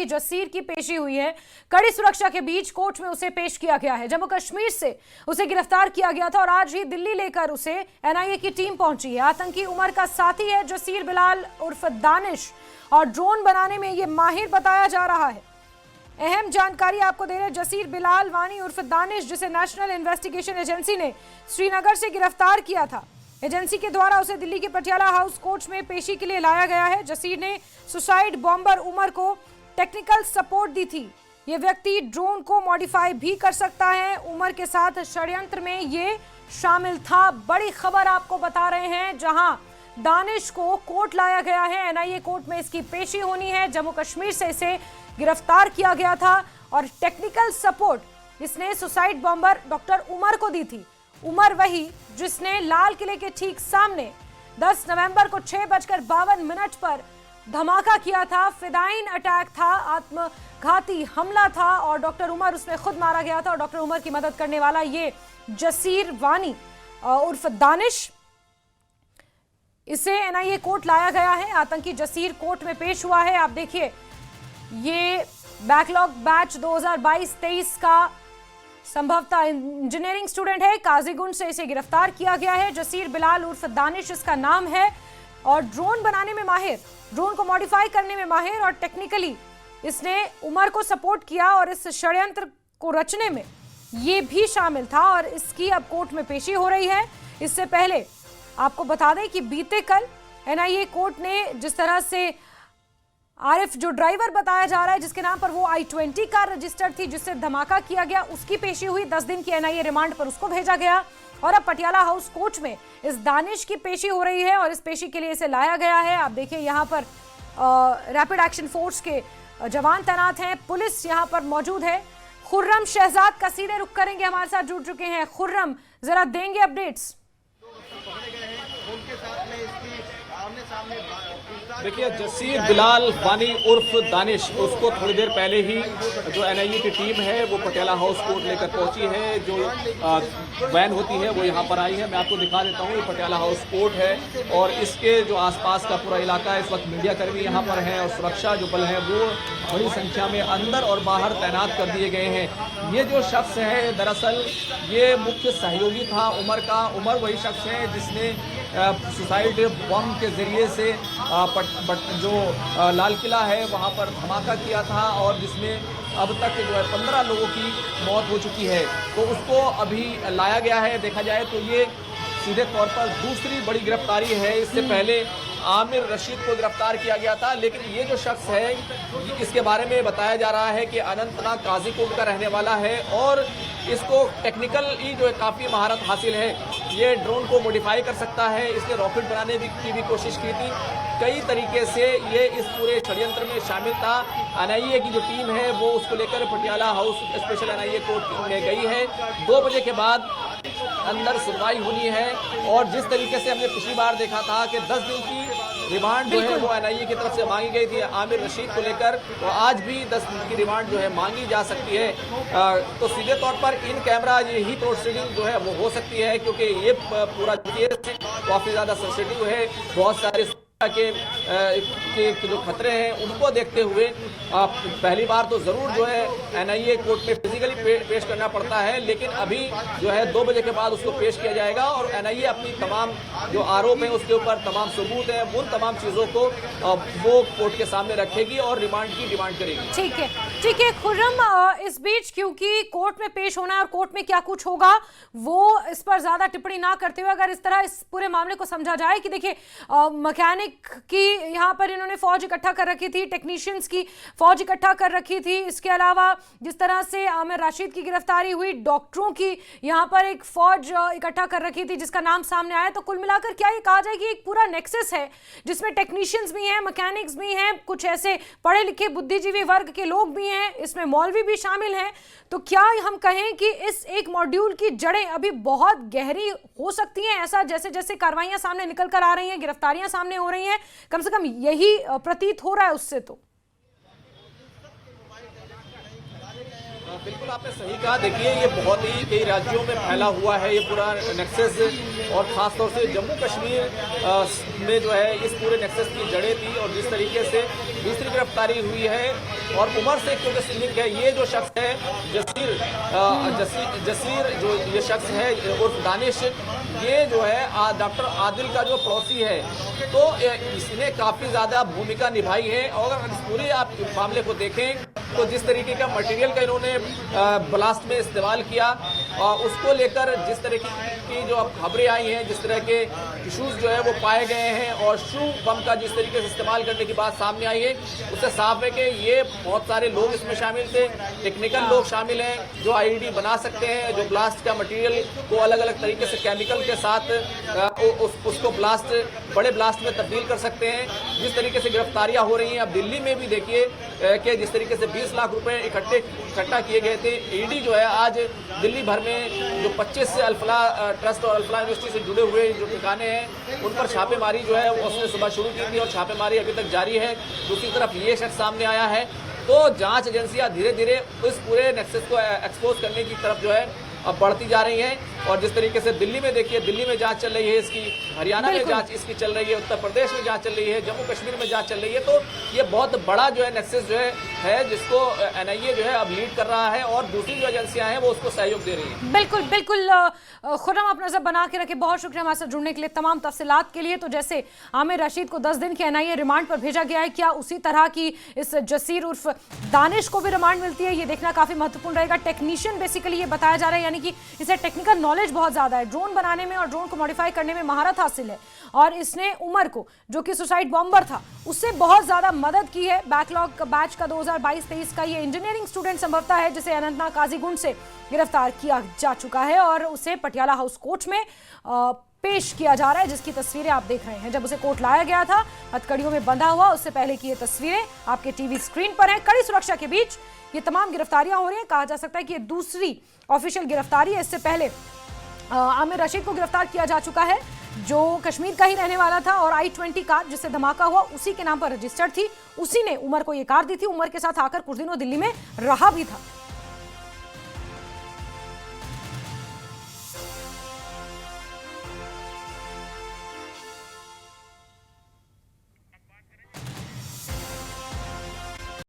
जसीर की पेशी हुई है। कड़ी सुरक्षा के बीच कोर्ट में उसे पेश किया गया है। जम्मू कश्मीर से उसे गिरफ्तार किया गया था और आज ही दिल्ली लेकर उसे एनआईए की टीम पहुंची है। आतंकी उमर का साथी है जसीर बिलाल उर्फ दानिश और ड्रोन बनाने में यह माहिर बताया जा रहा है। अहम जानकारी आपको दे रहे हैं, जसीर बिलाल वानी उर्फ दानिश, जिसे नेशनल इन्वेस्टिगेशन एजेंसी ने श्रीनगर से गिरफ्तार किया था। एजेंसी के द्वारा उसे दिल्ली के पटियाला हाउस कोर्ट में पेशी के लिए लाया गया है। जसीर ने सुसाइड बॉम्बर उमर को टेक्निकल सपोर्ट दी थी। ये व्यक्ति ड्रोन को मॉडिफाई भी कर सकता है। उमर के साथ षड्यंत्र में ये शामिल था। बड़ी खबर आपको बता रहे हैं, जहां दानिश को कोर्ट लाया गया है। एनआईए कोर्ट में इसकी पेशी होनी है। जम्मू कश्मीर से इसे गिरफ्तार किया गया था और टेक्निकल सपोर्ट इसने सुसाइड बॉम्बर डॉक्टर उमर को दी थी। उमर वही जिसने लाल किले के ठीक सामने 10 नवंबर को 6:52 पर धमाका किया था। फिदाइन अटैक था, आत्मघाती हमला था और डॉक्टर उमर उसमें खुद मारा गया था। और डॉक्टर उमर की मदद करने वाला ये जसीर वानी उर्फ दानिश, इसे एनआईए कोर्ट लाया गया है। आतंकी जसीर कोर्ट में पेश हुआ है। आप देखिए, ये बैकलॉग बैच 2022-23 का संभवतः इंजीनियरिंग स्टूडेंट है। काजीगुंड से इसे गिरफ्तार किया गया है। जसीर बिलाल उर्फ दानिश इसका नाम है और ड्रोन बनाने में माहिर, ड्रोन को मॉडिफाई करने में माहिर और टेक्निकली इसने उमर को सपोर्ट किया और इस षड्यंत्र को रचने में ये भी शामिल था और इसकी अब कोर्ट में पेशी हो रही है। इससे पहले आपको बता दें कि बीते कल एनआईए कोर्ट ने जिस तरह से आरिफ, जो ड्राइवर बताया जा रहा है जिसके नाम पर वो I-20 कार रजिस्टर्ड थी जिससे धमाका किया गया, उसकी पेशी हुई। 10 दिन की एनआईए रिमांड पर उसको भेजा गया और अब पटियाला हाउस कोर्ट में इस दानिश की पेशी हो रही है और इस पेशी के लिए इसे लाया गया है। आप देखिए, यहाँ पर रैपिड एक्शन फोर्स के जवान तैनात हैं, पुलिस यहाँ पर मौजूद है। खुर्रम शहजाद का सीधे रुख करेंगे, हमारे साथ जुड़ चुके हैं। खुर्रम, जरा देंगे अपडेट्स। देखिए, जसीर बिलाल वानी उर्फ दानिश, उसको थोड़ी देर पहले ही जो एनआईए की टीम है वो पटियाला हाउस कोर्ट लेकर पहुंची है। जो वैन होती है वो यहाँ पर आई है। मैं आपको दिखा देता हूँ, ये पटियाला हाउस कोर्ट है और इसके जो आसपास का पूरा इलाका है, इस वक्त मीडियाकर्मी यहाँ पर हैं और सुरक्षा जो बल है वो बड़ी संख्या में अंदर और बाहर तैनात कर दिए गए हैं। ये जो शख्स है, दरअसल ये मुख्य सहयोगी था उमर का। उमर वही शख्स है जिसने सुसाइड बम के जरिए से जो लाल किला है वहाँ पर धमाका किया था और जिसमें अब तक जो है 15 लोगों की मौत हो चुकी है। तो उसको अभी लाया गया है। देखा जाए तो ये सीधे तौर पर दूसरी बड़ी गिरफ्तारी है। इससे पहले आमिर रशीद को गिरफ्तार किया गया था, लेकिन ये जो शख्स है इसके बारे में बताया जा रहा है कि अनंतनाग काजीकोट का रहने वाला है और इसको टेक्निकली जो है काफ़ी महारत हासिल है। ये ड्रोन को मॉडिफाई कर सकता है। इसने रॉकेट बनाने की भी कोशिश की थी। कई तरीके से ये इस पूरे षड्यंत्र में शामिल था। एनआईए की जो टीम है वो उसको लेकर Patiala house special NIA court में गई है। 2 बजे के बाद अंदर सुनवाई होनी है और जिस तरीके से हमने पिछली बार देखा था कि 10 दिन की रिमांड जो है वो एनआईए की तरफ से मांगी गई थी आमिर रशीद को लेकर, तो आज भी 10 दिन की रिमांड जो है मांगी जा सकती है। तो सीधे तौर पर इन कैमरा यही प्रोसीडिंग जो है वो हो सकती है, क्योंकि ये पूरा केस काफ़ी ज़्यादा सेंसिटिव है। बहुत सारे के जो खतरे हैं उनको देखते हुए पहली बार तो ज़रूर जो है एनआईए कोर्ट में फिजिकली पेश करना पड़ता है, लेकिन अभी जो है 2 बजे के बाद उसको पेश किया जाएगा और एनआईए अपनी तमाम जो आरोप हैं उसके ऊपर तमाम सबूत हैं, उन तमाम चीज़ों को वो कोर्ट के सामने रखेगी और रिमांड की डिमांड करेगी। ठीक है खुर्रम, इस बीच क्योंकि कोर्ट में पेश होना है और कोर्ट में क्या कुछ होगा वो इस पर ज़्यादा टिप्पणी ना करते हुए अगर इस तरह इस पूरे मामले को समझा जाए कि देखिए मैकेनिक की यहाँ पर इन्होंने फौज इकट्ठा कर रखी थी, टेक्नीशियंस की फौज इकट्ठा कर रखी थी। इसके अलावा जिस तरह से आमिर राशिद की गिरफ्तारी हुई, डॉक्टरों की यहाँ पर एक फौज इकट्ठा कर रखी थी जिसका नाम सामने आया। तो कुल मिलाकर क्या ये कहा जाए कि एक पूरा नेक्सस है जिसमें टेक्नीशियंस भी हैं, मैकेनिक्स भी हैं, कुछ ऐसे पढ़े लिखे बुद्धिजीवी वर्ग के लोग भी हैं, इसमें मौलवी भी शामिल हैं। तो क्या हम कहें कि इस एक मॉड्यूल की जड़ें अभी बहुत गहरी हो सकती हैं? ऐसा जैसे जैसे कार्रवाइयां सामने निकल कर आ रही हैं, गिरफ्तारियां सामने हो रही हैं, कम से कम यही प्रतीत हो रहा है उससे। तो बिल्कुल आप आपने सही कहा। देखिए ये बहुत ही कई राज्यों में फैला हुआ है ये पूरा नेक्सस, और ख़ासतौर से जम्मू कश्मीर में जो है इस पूरे नेक्सस की जड़ें थी। और जिस तरीके से दूसरी गिरफ्तारी हुई है और उमर से क्योंकि लिंक है, ये जो शख्स है जसीर जो ये शख्स है उर्फ दानिश, ये जो है डॉक्टर आदिल का जो पड़ोसी है, तो इसने काफ़ी ज़्यादा भूमिका निभाई है। और अगर इस पूरे आप मामले को देखें तो जिस तरीके का मटेरियल का इन्होंने ब्लास्ट में इस्तेमाल किया, उसको लेकर जिस तरीके की जो अब खबरें आई हैं, जिस तरह के इशूज़ जो है वो पाए गए हैं, और शू बम का जिस तरीके से इस्तेमाल करने की बात सामने आई है, उससे साफ है कि ये बहुत सारे लोग इसमें शामिल थे। टेक्निकल लोग शामिल हैं जो आईईडी बना सकते हैं, जो ब्लास्ट का मटेरियल को अलग अलग तरीके से केमिकल के साथ उसको बड़े ब्लास्ट में तब्दील कर सकते हैं। जिस तरीके से गिरफ्तारियां हो रही हैं, अब दिल्ली में भी देखिए कि जिस तरीके से 20 लाख रुपए इकट्ठा किए गए थे। ईडी जो है आज दिल्ली भर में जो 25 से अल्फला ट्रस्ट और अल्फला यूनिवर्सिटी से जुड़े हुए जो ठिकाने हैं, उन पर छापेमारी जो है उसने सुबह शुरू की थी और छापेमारी अभी तक जारी है। दूसरी तरफ ये शख्स सामने आया है, तो जांच एजेंसियां धीरे धीरे इस पूरे नेक्सस को एक्सपोज करने की तरफ जो है अब बढ़ती जा रही हैं। और जिस तरीके से दिल्ली में देखिए, दिल्ली में जांच चल रही है इसकी, हरियाणा में जांच इसकी चल रही है, उत्तर प्रदेश में जांच चल रही है, जम्मू कश्मीर में जांच चल रही है। तो ये बहुत बड़ा जो है नेक्सस जो है जिसको एनआईए जो है अब लीड कर रहा है, और दूसरी जो एजेंसियां हैं वो उसको सहयोग दे रही हैं। बिल्कुल बिल्कुल खुर्रम, आप नजर बना के रखे। बहुत शुक्रिया हमारे साथ जुड़ने के लिए, तमाम तफसीलात के लिए। तो जैसे आमिर रशीद को 10 दिन के एनआईए रिमांड पर भेजा गया है, क्या उसी तरह की इस जसीर उर्फ दानिश को भी रिमांड मिलती है, ये देखना काफी महत्वपूर्ण रहेगा। टेक्नीशियन बेसिकली ये बताया जा रहा है, यानी कि इसे टेक्निकल नॉलेज बहुत ज्यादा है, ड्रोन बनाने में और ड्रोन को मॉडिफाई करने में महारत हासिल है। और इसने उमर को, जो कि सुसाइड बॉम्बर था, उससे बहुत ज्यादा मदद की है। बैकलॉग बैच का 2022-23 का ये इंजीनियरिंग स्टूडेंट संभवतः है, जिसे अनंतनाग काजीगुंड से गिरफ्तार किया जा चुका है और उसे पटियाला हाउस कोर्ट में पेश किया जा रहा है, जिसकी तस्वीरें आप देख रहे हैं। जब उसे कोर्ट लाया गया था हथकड़ियों में बंधा हुआ, उससे पहले की ये तस्वीरें आपके टीवी स्क्रीन पर हैं। कड़ी सुरक्षा के बीच ये तमाम गिरफ्तारियां हो रही हैं। कहा जा सकता है कि ये दूसरी ऑफिशियल गिरफ्तारी है। इससे पहले आमिर रशीद को गिरफ्तार किया जा चुका है, जो कश्मीर का ही रहने वाला था, और i20 कार जिससे धमाका हुआ उसी के नाम पर रजिस्टर्ड थी। उसी ने उमर को ये कार दी थी। उमर के साथ आकर कुछ दिनों दिल्ली में रहा भी था।